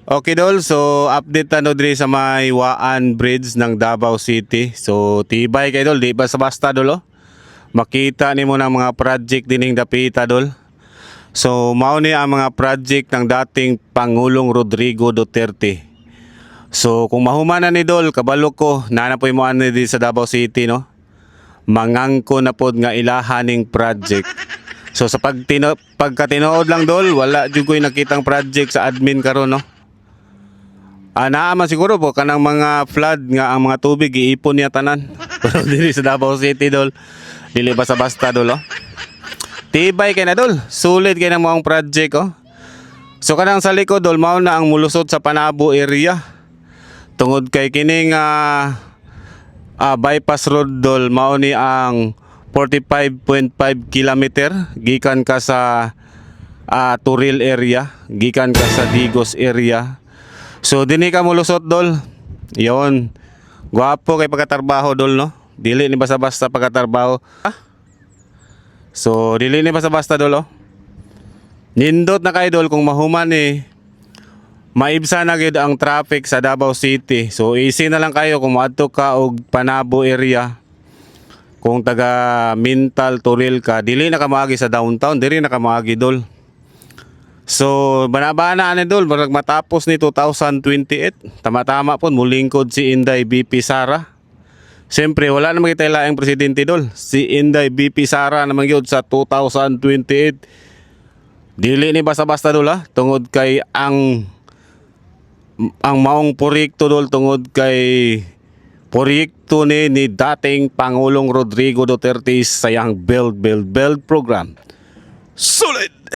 Okay dol, so update tano diri sa may Waan Bridge ng Davao City. So tibay kay dol, di basta-basta dol oh. Makita nimo ng mga project dining dapita dol. So mao ni ang mga project ng dating Pangulong Rodrigo Duterte. So kung mahumanan ni dol, kabalo ko na po mo ani di sa Davao City no. Mangangko na pod nga ilahaning project. So sa pagkatinood lang dol, wala jud ko'y nakitang project sa admin karon no. Naa man siguro po kanang mga flood nga ang mga tubig iipon niya tanan. Pero dili sa Davao City dol, dili basta-basta dol oh. Tibay kay na dol, sulit kay na mo ang project oh. So kanang sa likod dol mao na ang mulusod sa Panabo area. Tungod kay kining bypass road dol mao ni ang 45.5 kilometer gikan ka sa Turil area, gikan ka sa Digos area. So dinhi ka mulusot dol. Yon. Gwapo kay pagkatrabaho dol no. Dili ni basta-basta pagkatrabaho. So dili ni basta-basta dol oh. Nindot na kay dol kung mahuman ni maibsa na gyud ang traffic sa Davao City. So easy na lang kayo kung moadto ka og Panabo area. Kung taga Mintal, Turil ka, dili na ka maagi sa downtown, dili na ka maagi dol. So, banabana ani dol, barag matapos ni 2028, tama-tama po, mulingkod si Inday BP Sara. Siyempre, wala naman kita ilaing presidente dol. Si Inday BP Sara naman yun sa 2028. Dili ni basta-basta dol ha, tungod kay ang maong proyekto dol, tungod kay proyekto ni dating Pangulong Rodrigo Duterte sa yang Build program. Solid!